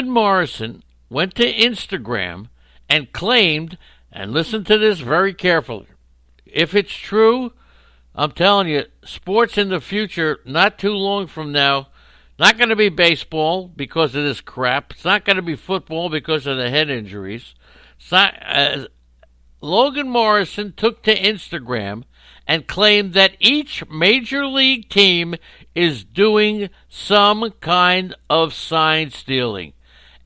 Morrison went to Instagram and claimed, and listen to this very carefully, if it's true, I'm telling you, sports in the future, not too long from now, not going to be baseball because of this crap. It's not going to be football because of the head injuries. It's not, Logan Morrison took to Instagram and claimed that each major league team is doing some kind of sign stealing.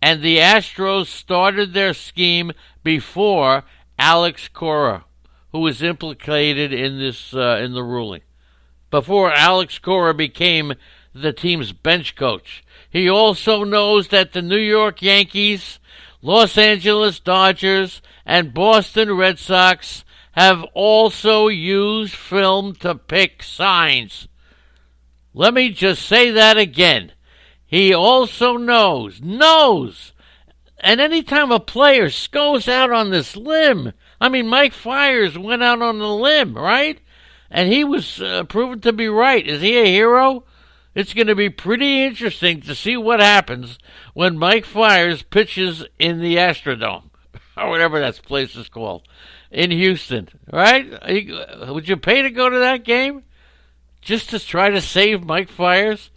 And the Astros started their scheme before Alex Cora, who was implicated in this in the ruling. Before Alex Cora became the team's bench coach. He also knows that the New York Yankees, Los Angeles Dodgers, and Boston Red Sox have also used film to pick signs. Let me just say that again. He also knows, and anytime a player goes out on this limb, I mean, Mike Fiers went out on the limb, right? And he was proven to be right. Is he a hero? It's going to be pretty interesting to see what happens when Mike Fiers pitches in the Astrodome, or whatever that place is called, in Houston, right? Would you pay to go to that game just to try to save Mike Fiers?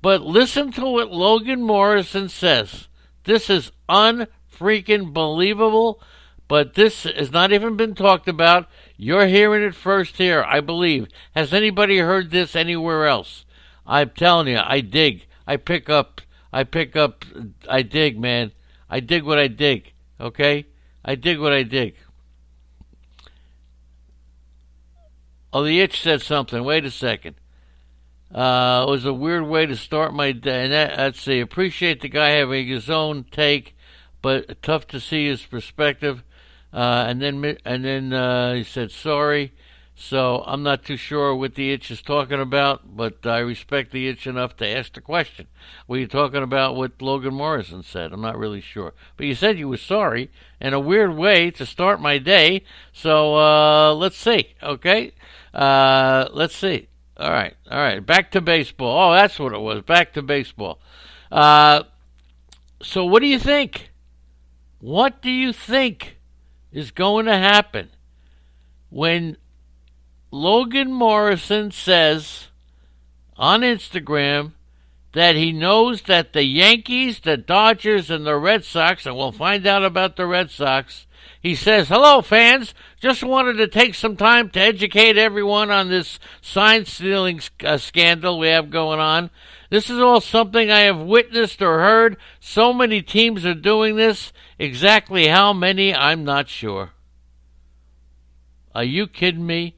But listen to what Logan Morrison says. This is unfreaking believable, but this has not even been talked about. You're hearing it first here, I believe. Has anybody heard this anywhere else? I'm telling you, I dig. I dig, man. I dig what I dig, okay? I dig what I dig. Oh, the itch said something. Wait a second. It was a weird way to start my day. And let's see. Appreciate the guy having his own take, but tough to see his perspective. And then he said sorry. So I'm not too sure what the itch is talking about, but I respect the itch enough to ask the question. Were you talking about what Logan Morrison said? I'm not really sure. But you said you were sorry, and a weird way to start my day. So let's see, okay? Let's see. All right. Back to baseball. Oh, that's what it was. Back to baseball. So what do you think? What do you think is going to happen when Logan Morrison says on Instagram that he knows that the Yankees, the Dodgers, and the Red Sox, and we'll find out about the Red Sox, he says, "Hello, fans. Just wanted to take some time to educate everyone on this sign-stealing scandal we have going on. This is all something I have witnessed or heard. So many teams are doing this. Exactly how many, I'm not sure." Are you kidding me?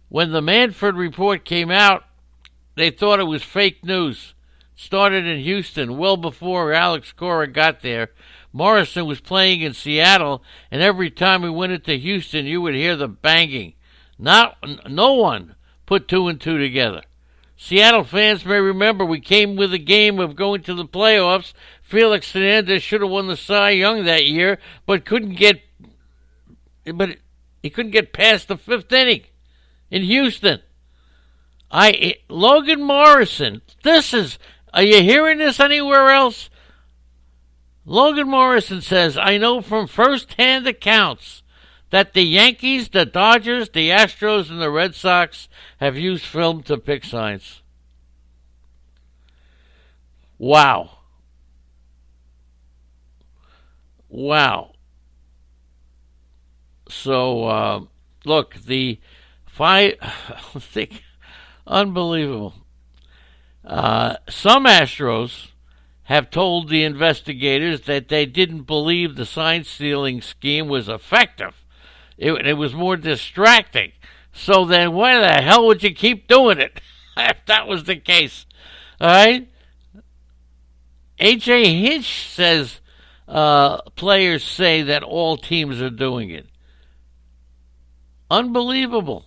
When the Manfred report came out, they thought it was fake news. It started in Houston well before Alex Cora got there. Morrison was playing in Seattle, and every time we went into Houston, you would hear the banging. No one put two and two together. Seattle fans may remember we came with a game of going to the playoffs. Felix Hernandez should have won the Cy Young that year, but he couldn't get past the fifth inning in Houston. Logan Morrison, are you hearing this anywhere else? Logan Morrison says, "I know from first-hand accounts that the Yankees, the Dodgers, the Astros, and the Red Sox have used film to pick signs." Wow. So, look, the unbelievable. Some Astros have told the investigators that they didn't believe the sign-stealing scheme was effective. It was more distracting. So then why the hell would you keep doing it if that was the case? All right? A.J. Hinch says players say that all teams are doing it. Unbelievable.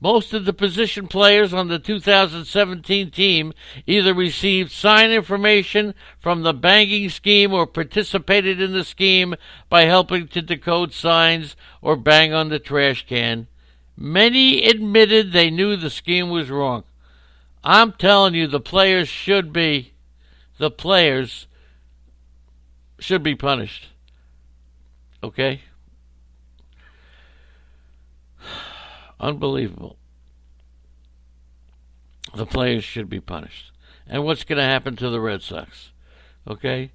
Most of the position players on the 2017 team either received sign information from the banging scheme or participated in the scheme by helping to decode signs or bang on the trash can. Many admitted they knew the scheme was wrong. I'm telling you, the players should be punished. Okay? Unbelievable. The players should be punished. And what's going to happen to the Red Sox? Okay?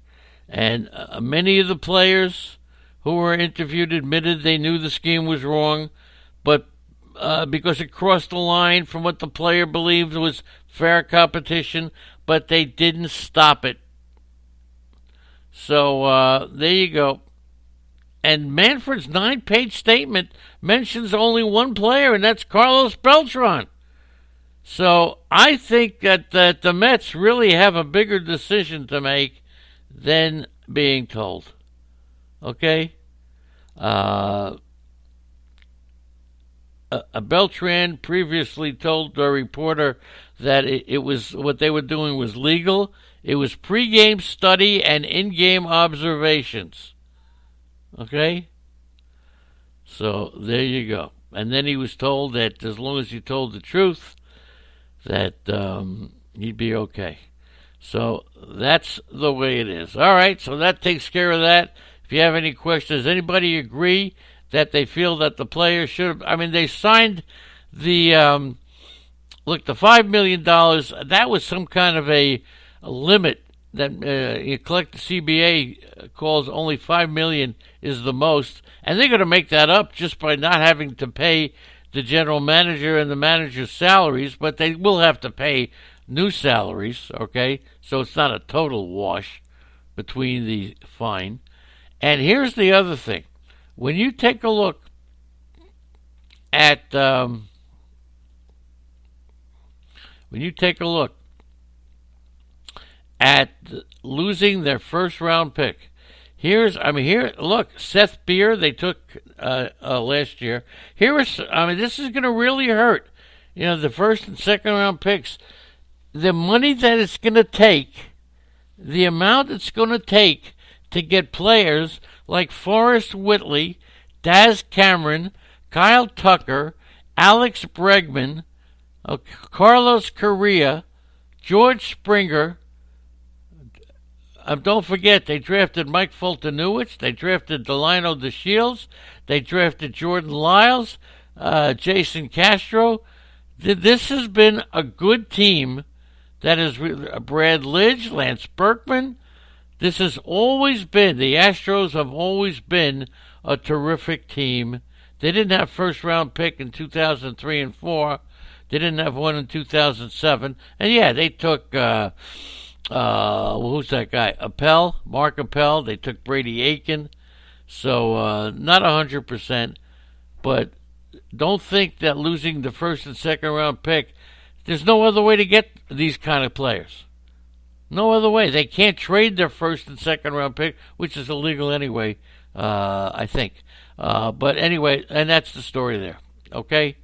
And many of the players who were interviewed admitted they knew the scheme was wrong, but because it crossed the line from what the player believed was fair competition, but they didn't stop it. So there you go. And Manfred's 9-page statement mentions only one player, and that's Carlos Beltran. So I think that the Mets really have a bigger decision to make than being told. Okay? Beltran previously told the reporter that it was what they were doing was legal. It was pregame study and in-game observations. Okay? So there you go. And then he was told that as long as he told the truth, that he'd be okay. So that's the way it is. All right, so that takes care of that. If you have any questions, does anybody agree that they feel that the players should have... I mean, they signed the... the $5 million, that was some kind of a limit that you collect. The CBA calls only $5 million is the most, and they're going to make that up just by not having to pay the general manager and the manager's salaries, but they will have to pay new salaries, okay? So it's not a total wash between the fine. And here's the other thing. When you take a look at losing their first round pick. Look, Seth Beer, they took last year. This is going to really hurt. The first and second round picks. The money that it's going to take, the amount it's going to take to get players like Forrest Whitley, Daz Cameron, Kyle Tucker, Alex Bregman, Carlos Correa, George Springer. Don't forget, they drafted Mike Fultonowicz. They drafted Delino DeShields. They drafted Jordan Lyles, Jason Castro. This has been a good team. That is Brad Lidge, Lance Berkman. This has always been, the Astros have always been a terrific team. They didn't have first-round pick in 2003 and 4. They didn't have one in 2007. And, yeah, they took... who's that guy? Mark Appel. They took Brady Aiken. So, not 100%. But don't think that losing the first and second round pick, there's no other way to get these kind of players. No other way. They can't trade their first and second round pick, which is illegal anyway, I think. But anyway, and that's the story there. Okay?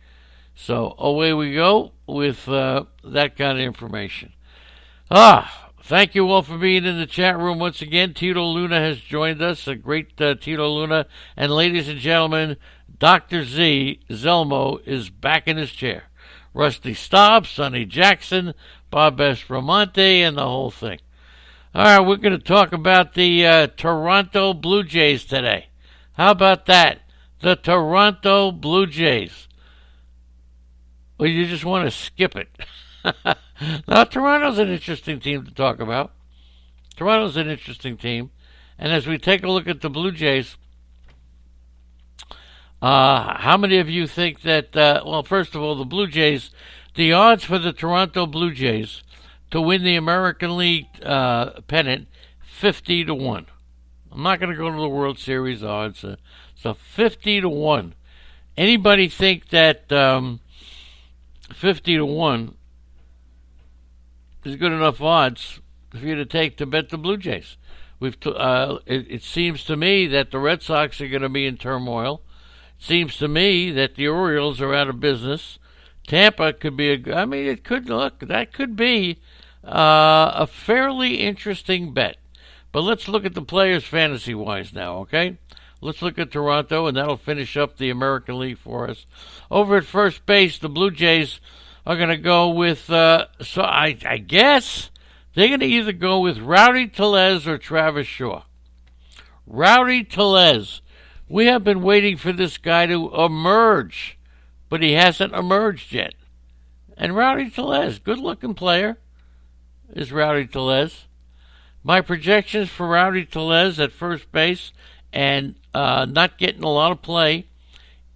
So, away we go with that kind of information. Thank you all for being in the chat room once again. Tito Luna has joined us, a great Tito Luna. And ladies and gentlemen, Dr. Z, Zelmo, is back in his chair. Rusty Staub, Sonny Jackson, Bob Espromonte, and the whole thing. All right, we're going to talk about the Toronto Blue Jays today. How about that? The Toronto Blue Jays. Well, you just want to skip it. Now, Toronto's an interesting team to talk about. Toronto's an interesting team. And as we take a look at the Blue Jays, how many of you think that, first of all, the Blue Jays, the odds for the Toronto Blue Jays to win the American League pennant, 50-1. I'm not going to go to the World Series odds. So 50-1. Anybody think that 50-1 is good enough odds for you to take to bet the Blue Jays? It seems to me that the Red Sox are going to be in turmoil. It seems to me that the Orioles are out of business. Tampa could be that could be a fairly interesting bet. But let's look at the players fantasy-wise now, okay? Let's look at Toronto, and that'll finish up the American League for us. Over at first base, the Blue Jays are going to go with, I guess they're going to either go with Rowdy Tellez or Travis Shaw. Rowdy Tellez. We have been waiting for this guy to emerge, but he hasn't emerged yet. And Rowdy Tellez, good-looking player, is Rowdy Tellez. My projections for Rowdy Tellez at first base, and not getting a lot of play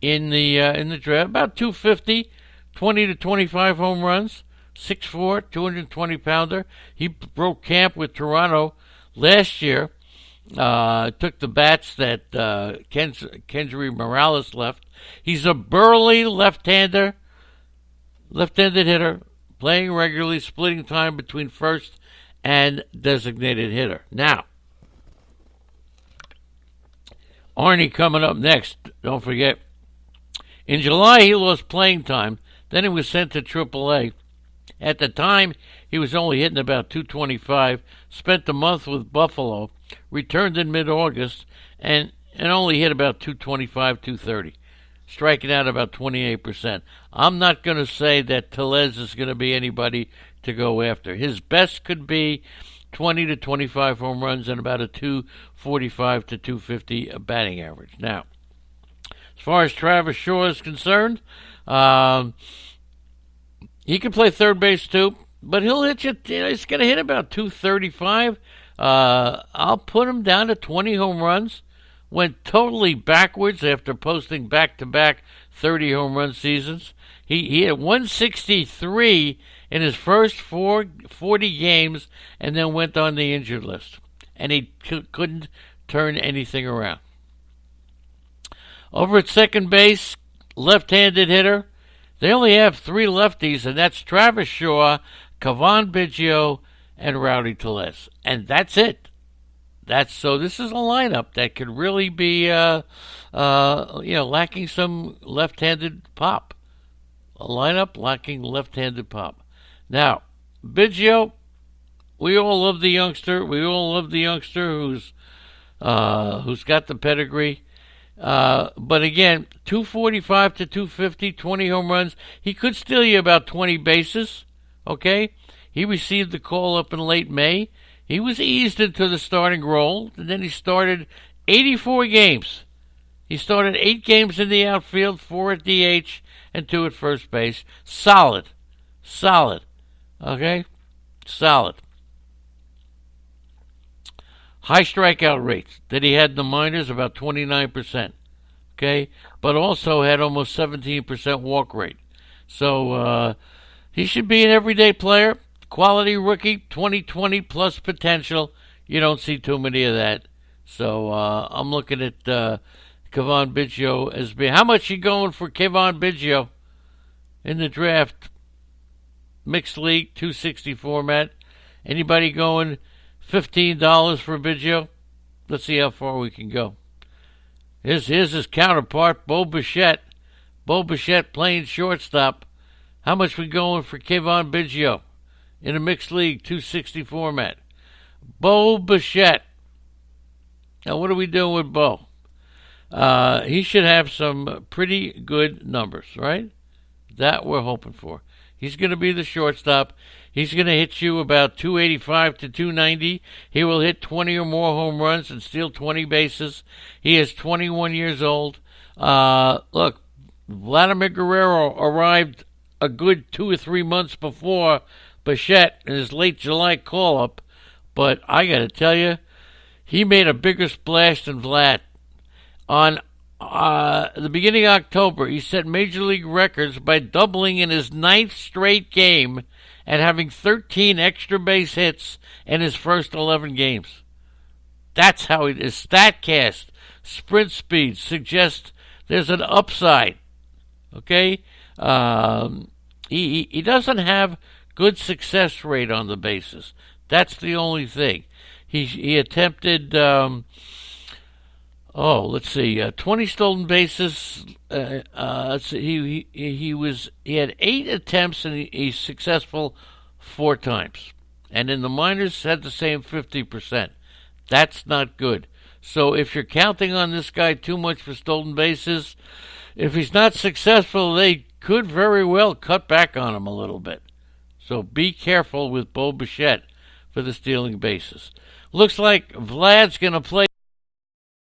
in the draft, about 250, 20 to 25 home runs, 6'4", 220-pounder. He broke camp with Toronto last year. Took the bats that Kendry Morales left. He's a burly left-handed hitter, playing regularly, splitting time between first and designated hitter. Now, Arnie coming up next. Don't forget. In July, he lost playing time. Then he was sent to AAA. At the time, he was only hitting about 225, spent a month with Buffalo, returned in mid-August, and only hit about 225, 230, striking out about 28%. I'm not going to say that Tellez is going to be anybody to go after. His best could be 20 to 25 home runs and about a 245 to 250 batting average. Now, as far as Travis Shaw is concerned, he can play third base too, but he'll hit you. He's going to hit about 235. I'll put him down to 20 home runs. Went totally backwards after posting back-to-back 30 home run seasons. He had 163 in his first 40 games and then went on the injured list. And he couldn't turn anything around. Over at second base, left-handed hitter. They only have three lefties, and that's Travis Shaw, Cavan Biggio, and Rowdy Tellez. And that's it. So this is a lineup that could really be, lacking some left-handed pop. A lineup lacking left-handed pop. Now, Biggio, we all love the youngster. Who's got the pedigree. But again, 245 to 250, 20 home runs. He could steal you about 20 bases. Okay, he received the call up in late May. He was eased into the starting role, and then he started 84 games. He started 8 games in the outfield, 4 at DH, and 2 at first base. Solid. Okay? Solid. High strikeout rates that he had in the minors, about 29%. Okay? But also had almost 17% walk rate. So he should be an everyday player. Quality rookie, 2020 plus potential. You don't see too many of that. So I'm looking at Cavan Biggio as being. How much you going for Cavan Biggio in the draft? Mixed league, 260 format. Anybody going $15 for Biggio? Let's see how far we can go. Here's his counterpart, Bo Bichette. Bo Bichette playing shortstop. How much we going for Cavan Biggio in a mixed league, 260 format? Bo Bichette. Now, what are we doing with Bo? He should have some pretty good numbers, right? That we're hoping for. He's going to be the shortstop. He's going to hit you about 285 to 290. He will hit 20 or more home runs and steal 20 bases. He is 21 years old. Look, Vladimir Guerrero arrived a good 2 or 3 months before Bichette in his late July call-up. But I got to tell you, he made a bigger splash than Vlad. On the beginning of October, he set Major League records by doubling in his 9th straight game and having 13 extra base hits in his first 11 games. That's how his StatCast sprint speed suggests there's an upside. Okay? He doesn't have good success rate on the bases. That's the only thing. He attempted 20 stolen bases. He had 8 attempts and he's successful 4 times. And in the minors had the same 50%. That's not good. So if you're counting on this guy too much for stolen bases, if he's not successful, they could very well cut back on him a little bit. So be careful with Bo Bichette for the stealing bases. Looks like Vlad's going to play